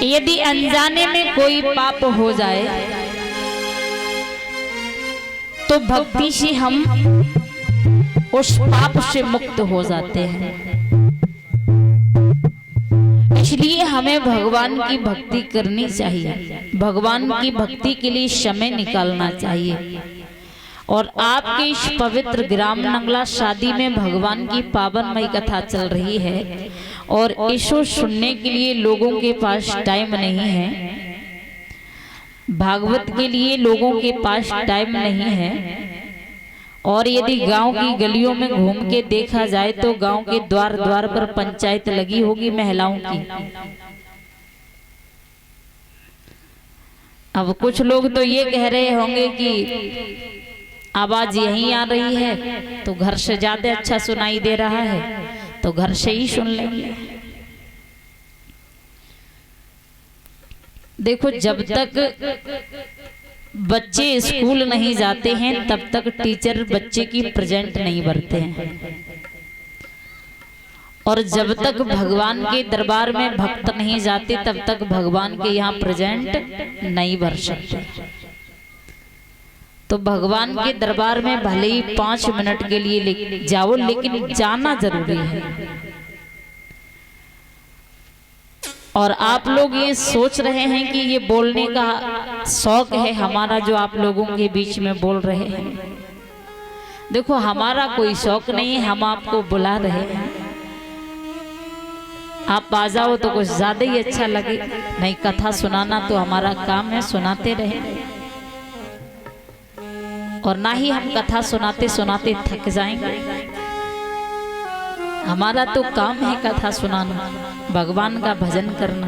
यदि अनजाने में कोई पाप हो जाए तो भक्ति से हम उस पाप से मुक्त हो जाते हैं। इसलिए हमें भगवान की भक्ति करनी चाहिए, भगवान की भक्ति के लिए समय निकालना चाहिए। और आपके इस पवित्र ग्राम नंगला शादी में भगवान की पावनमयी कथा चल रही है और इसको सुनने के लिए लोगों के पास टाइम नहीं है, भागवत के लिए लोगों के पास टाइम नहीं है। और यदि गांव की गलियों में घूम के देखा जाए तो गांव के द्वार द्वार पर पंचायत लगी होगी महिलाओं की। अब कुछ लोग तो ये कह रहे होंगे कि आवाज यहीं आ रही है तो घर से ज्यादा अच्छा सुनाई दे रहा है, तो घर से ही सुन लेंगे। देखो, जब तक बच्चे स्कूल नहीं जाते हैं तब तक टीचर बच्चे की प्रेजेंट नहीं भरते हैं, और जब तक भगवान के दरबार में भक्त नहीं जाते तब तक भगवान के यहाँ प्रेजेंट नहीं भर सकते। तो भगवान के दरबार में भले ही 5 मिनट के लिए जाओ, लेकिन जाना जरूरी है। और आप लोग ये सोच रहे हैं कि ये बोलने का शौक है हमारा जो आप लोगों के बीच में बोल रहे हैं। देखो, हमारा कोई शौक नहीं है, हम आपको बुला रहे हैं। आप आ जाओ तो कुछ ज्यादा ही अच्छा लगे। नहीं, कथा सुनाना तो हमारा काम है, सुनाते रहे। और ना ही हम कथा सुनाते सुनाते थक जाएंगे। हमारा तो काम है कथा सुनाना, भगवान का भजन करना।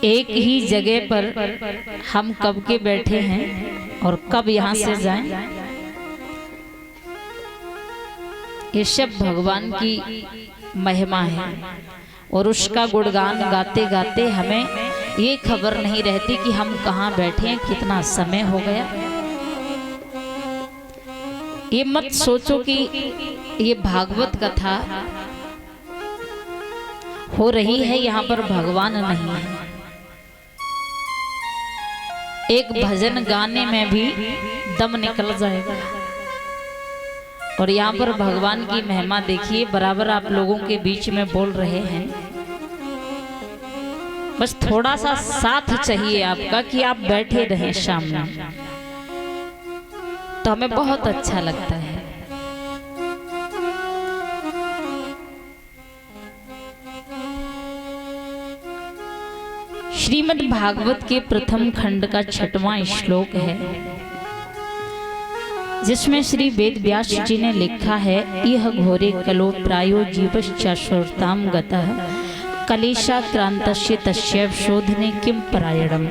एक ही जगह पर हम कब के बैठे हैं और कब यहाँ से जाएं, ये सब भगवान की महिमा है। और उसका गुणगान गाते गाते हमें ये खबर नहीं रहती कि हम कहाँ बैठे हैं, कितना समय हो गया। ये मत सोचो कि ये भागवत कथा हो रही है, यहाँ पर भगवान नहीं है। एक भजन गाने में भी दम निकल जाएगा। और यहाँ पर भगवान की महिमा देखिए, बराबर आप लोगों के बीच में बोल रहे हैं। बस थोड़ा सा साथ चाहिए आपका कि आप बैठे रहें सामने, तो हमें बहुत अच्छा लगता है। श्रीमद् भागवत के प्रथम खंड का 6वां श्लोक है, जिसमें श्री वेद व्यास जी ने लिखा है, यह घोरे कलो प्रायो जीवश्चाश्वताम गतः कलेशाक्रांतस्य तस्यैव शोधने किम परायणम।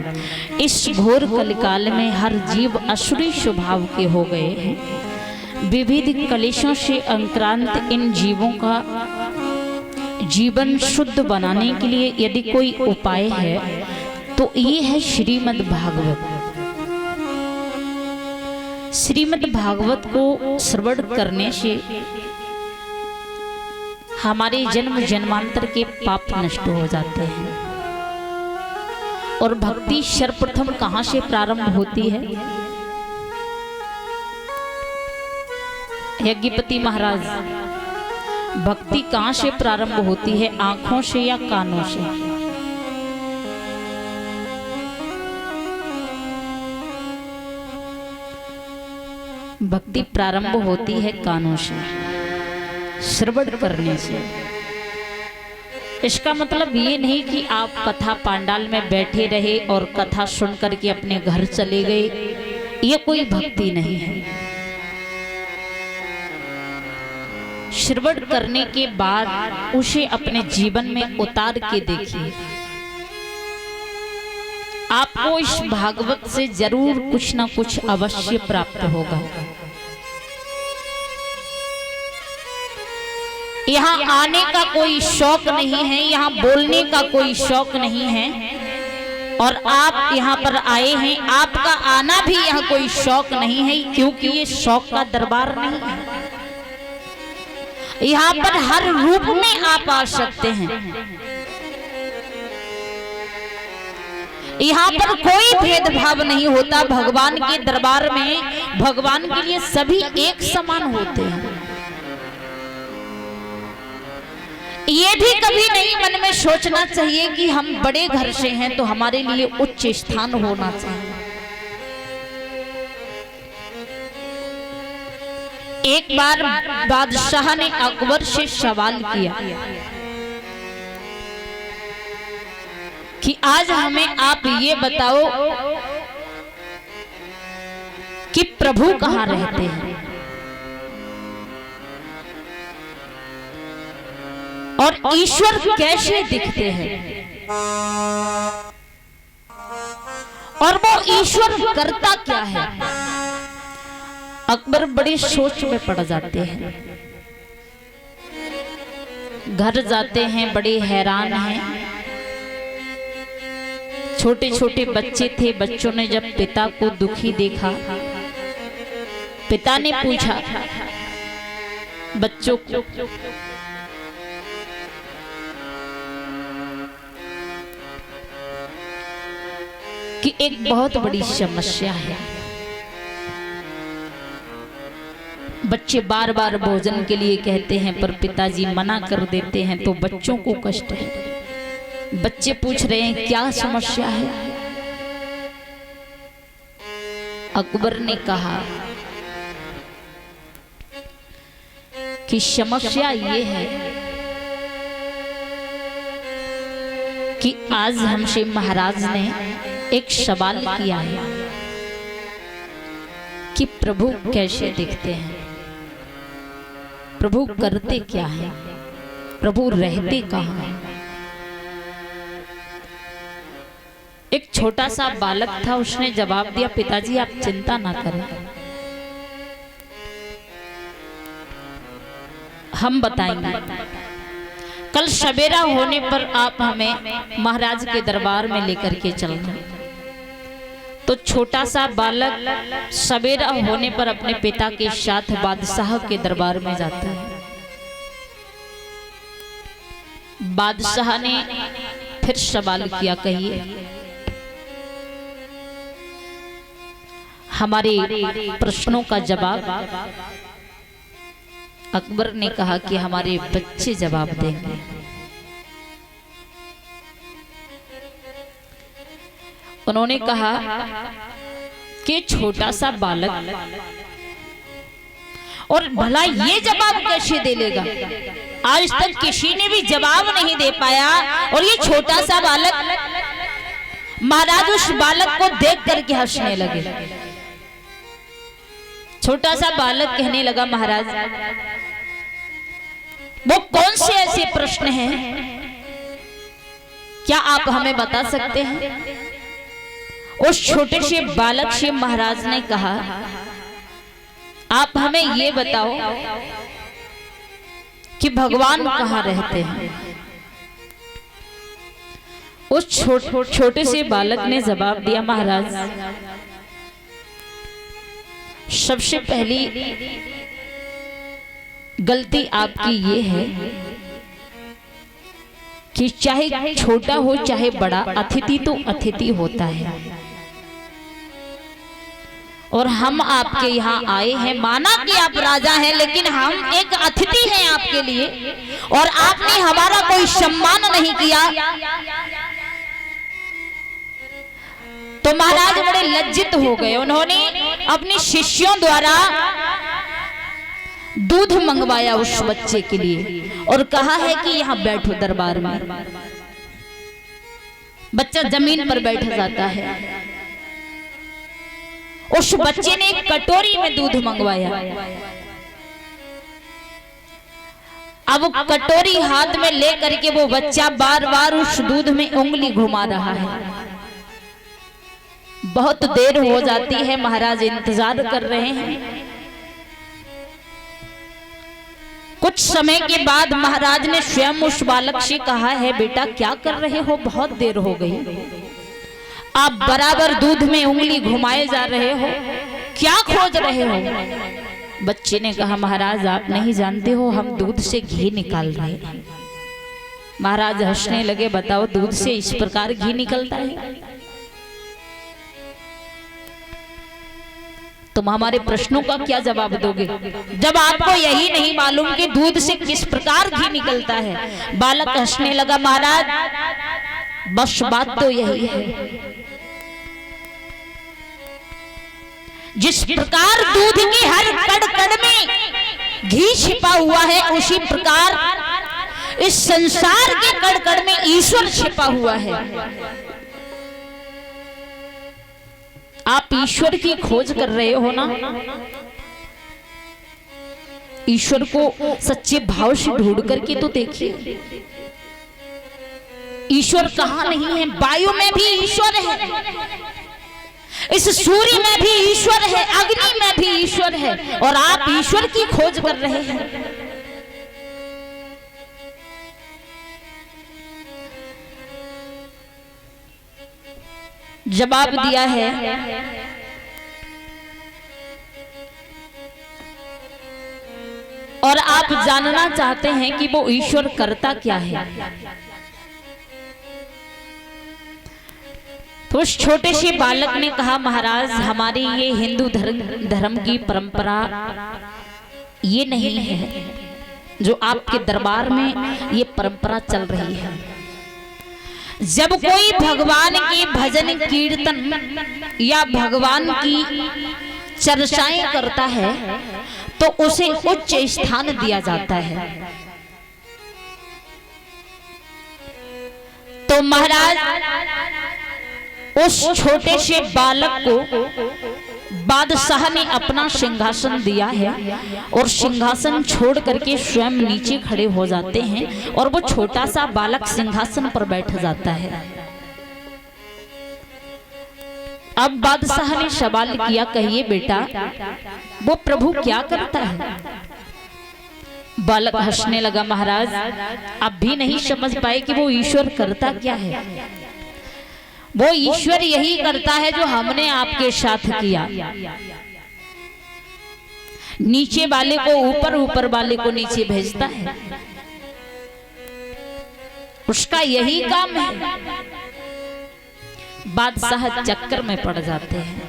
इस घोर कलिकाल में हर जीव असुरी स्वभाव के हो गए हैं। विविध कलेशों से अंक्रांत इन जीवों का जीवन शुद्ध बनाने के लिए यदि कोई उपाय है तो ये है श्रीमद् भागवत। श्रीमद् भागवत को श्रवण करने से हमारे जन्म जन्मांतर के पाप नष्ट हो जाते हैं। और भक्ति सर्वप्रथम कहां से प्रारंभ होती है? यज्ञपति महाराज, भक्ति कहां से प्रारंभ होती है, आंखों से या कानों से? भक्ति प्रारंभ होती है कानों से, श्रवण करने से। इसका मतलब ये नहीं कि आप कथा पांडाल में बैठे रहे और कथा सुन करके अपने घर चले गए, ये कोई भक्ति नहीं है। श्रवण करने के बाद उसे अपने जीवन में उतार के देखिए, आपको इस भागवत से जरूर कुछ ना कुछ अवश्य प्राप्त होगा। यहाँ आने का कोई शौक नहीं है, यहाँ बोलने का कोई शौक नहीं है, और आप यहाँ पर आए हैं, आपका आना भी यहाँ कोई शौक नहीं है, क्योंकि ये शौक का दरबार नहीं है। यहाँ पर हर रूप में आप आ सकते हैं। यहाँ पर कोई भेदभाव नहीं होता। भगवान के दरबार में भगवान के लिए सभी एक समान होते हैं। ये भी कभी नहीं मन में सोचना चाहिए कि हम बड़े घर से हैं तो हमारे लिए उच्च स्थान होना चाहिए। एक बार बादशाह ने अकबर से सवाल किया कि आज हमें आप ये बताओ कि प्रभु कहाँ रहते हैं और ईश्वर कैसे दिखते हैं और वो ईश्वर करता क्या है। अकबर बड़ी सोच में पड़ जाते हैं, घर जाते हैं, बड़े हैरान हैं। छोटे छोटे बच्चे थे, बच्चों ने जब पिता को दुखी देखा, पिता ने पूछा बच्चों को कि एक बहुत बड़ी समस्या है। बच्चे बार बार भोजन के लिए कहते हैं पर पिताजी मना कर देते हैं तो बच्चों को कष्ट है। बच्चे पूछ रहे हैं क्या समस्या है। अकबर ने कहा कि समस्या ये है कि आज हमसे महाराज ने एक सवाल किया है कि प्रभु कैसे दिखते हैं, प्रभु करते क्या है, प्रभु रहते कहाँ हैं। एक छोटा सा बालक था, उसने जवाब दिया पिताजी आप चिंता ना करें, हम बताएंगे। कल सवेरा होने पर आप हमें महाराज के दरबार में लेकर के चलना। तो छोटा सा बालक सवेरा होने पर अपने पिता के साथ बादशाह के दरबार में जाता है। बादशाह ने फिर सवाल किया, कहिए हमारे प्रश्नों का जवाब। अकबर ने कहा कि हमारे बच्चे जवाब देंगे। उन्होंने कहा कि छोटा सा बालक और भला ये जवाब कैसे दे लेगा, आज तक किसी ने भी जवाब नहीं दे पाया और ये छोटा सा बालक। महाराज उस बालक को देख करके हंसने लगे। छोटा सा बालक कहने लगा महाराज वो कौन से ऐसे प्रश्न हैं, क्या आप हमें बता सकते हैं। उस छोटे से बालक से महाराज ने कहा आप हमें ये बताओ कि भगवान कहाँ रहते हैं। उस छोटे से बालक ने जवाब दिया महाराज सबसे पहली गलती आपकी ये है कि चाहे छोटा हो चाहे बड़ा, अतिथि तो अतिथि होता है और हम आपके यहाँ आए हैं। माना कि आप राजा हैं लेकिन हम एक अतिथि हैं आपके लिए और आपने हमारा कोई सम्मान नहीं किया। तो महाराज बड़े लज्जित हो गए। उन्होंने अपने शिष्यों द्वारा दूध मंगवाया उस बच्चे के लिए और कहा है कि यहाँ बैठो दरबार में। बच्चा जमीन पर बैठ जाता है। उस बच्चे ने एक कटोरी में दूध मंगवाया। अब कटोरी हाथ में लेकर के वो बच्चा बार बार उस दूध में उंगली घुमा रहा है। बहुत देर हो जाती है, महाराज इंतजार कर रहे हैं। कुछ समय के बाद महाराज ने स्वयं उस बालक से कहा है बेटा क्या कर रहे हो, बहुत देर हो गई, आप बराबर दूध में उंगली घुमाए जा रहे हो, क्या खोज रहे हो। बच्चे ने कहा महाराज आप नहीं जानते हो हम दूध से घी निकाल रहे हैं। महाराज हंसने लगे, बताओ दूध से इस प्रकार घी निकलता है? तुम हमारे प्रश्नों का क्या जवाब दोगे जब आपको यही नहीं मालूम कि दूध से किस प्रकार घी निकलता है? बालक हंसने लगा, महाराज बस बात तो यही है, जिस प्रकार दूध की हर कण कण में घी छिपा हुआ है उसी प्रकार इस संसार के कण कण में ईश्वर छिपा हुआ है। आप ईश्वर की खोज कर रहे हो ना, ईश्वर को सच्चे भाव से ढूंढ करके तो देखिए। ईश्वर कहां नहीं है? वायु में भी ईश्वर है, इस सूर्य में भी ईश्वर है, अग्नि में भी ईश्वर है, और आप ईश्वर की खोज कर रहे हैं। जवाब दिया है और आप जानना चाहते हैं कि वो ईश्वर करता क्या है। तो उस छोटे से बालक ने कहा महाराज हमारी ये हिंदू धर्म की परंपरा ये नहीं है जो आपके दरबार में ये परंपरा चल रही है। जब कोई भगवान की भजन कीर्तन या भगवान की चर्चाएं करता है तो उसे उच्च स्थान दिया जाता है। तो महाराज उस छोटे से बालक को बादशाह ने अपना सिंहासन दिया है और सिंहासन छोड़ करके स्वयं नीचे खड़े हो जाते हैं और वो छोटा सा बालक सिंहासन पर बैठ जाता है। अब बादशाह ने सवाल किया, कहिए बेटा वो प्रभु क्या करता है? बालक हंसने लगा, महाराज अब भी नहीं समझ पाए कि वो ईश्वर करता क्या है। वो ईश्वर यही करता है जो हमने आपके साथ किया, नीचे वाले को ऊपर, ऊपर वाले को नीचे भेजता है, उसका यही काम है। बादशाह चक्कर में पड़ जाते हैं।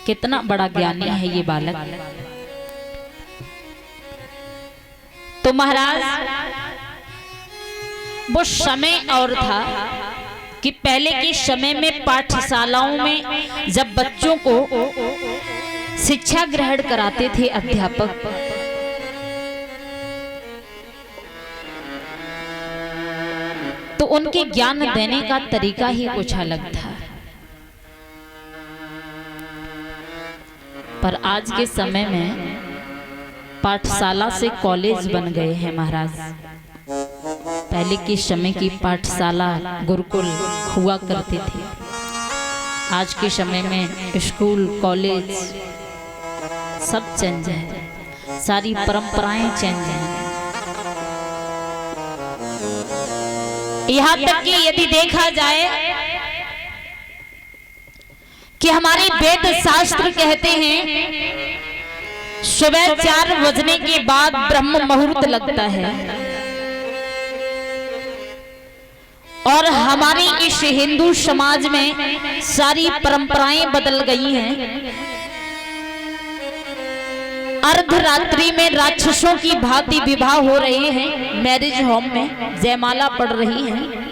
कितना बड़ा ज्ञानी है ये बालक। तो महाराज वो समय और था कि पहले के समय में पाठशालाओं में जब बच्चों को शिक्षा ग्रहण कराते थे अध्यापक, तो उनके ज्ञान देने का तरीका ही कुछ अलग था। पर आज के समय में पाठशाला से कॉलेज बन गए हैं महाराज। पहले के समय की पाठशाला गुरुकुल हुआ करते थे, आज के समय में स्कूल कॉलेज सब चेंज है, सारी परंपराएं चेंज हैं। यहाँ तक कि यदि देखा जाए कि हमारे वेद शास्त्र कहते हैं सुबह 4 बजने के बाद ब्रह्म मुहूर्त लगता है, और हमारी इस हिंदू समाज में सारी परंपराएं बदल गई हैं। अर्धरात्रि में राक्षसों की भांति विवाह हो रहे हैं, मैरिज होम में जयमाला पड़ रही है।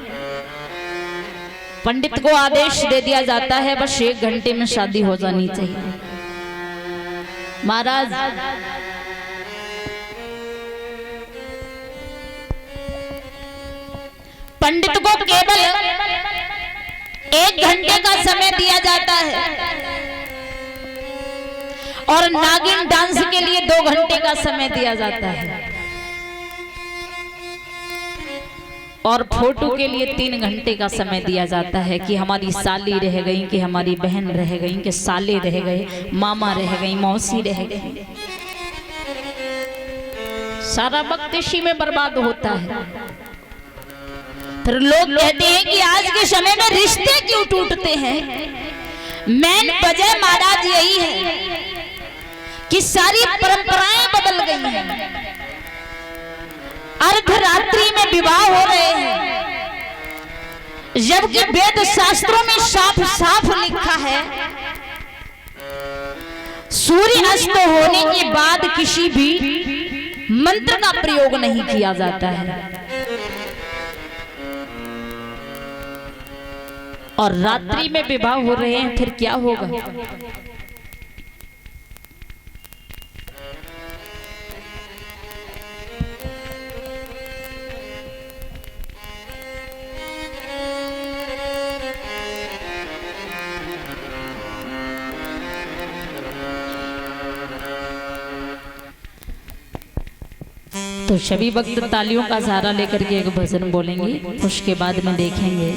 पंडित को आदेश दे दिया जाता है बस 1 घंटे में शादी हो जानी चाहिए। महाराज पंडित को केवल 1 घंटे का समय दिया जाता है और नागिन डांस के लिए 2 घंटे का समय दिया जाता है, और फोटो के लिए 3 घंटे का समय दिया जाता है कि हमारी साली रह गई, कि हमारी बहन रह गई, कि साले रह गए, मामा रह गई, मौसी रह गई। सारा वक्त इसी में बर्बाद होता है। फिर लोग कहते हैं कि आज के समय में रिश्ते क्यों टूटते हैं? मेन वजह महाराज यही है कि सारी परंपराएं बदल गई हैं। अर्धरात्रि में विवाह हो रहे हैं, जबकि वेद शास्त्रों में साफ साफ लिखा है सूर्य अस्त होने के बाद किसी भी मंत्र का प्रयोग नहीं किया जाता है। और रात्रि में विवाह हो रहे हैं, फिर क्या होगा? तो सभी वक्त तालियों का सहारा लेकर के एक भजन बोलेंगे, उसके बाद में देखेंगे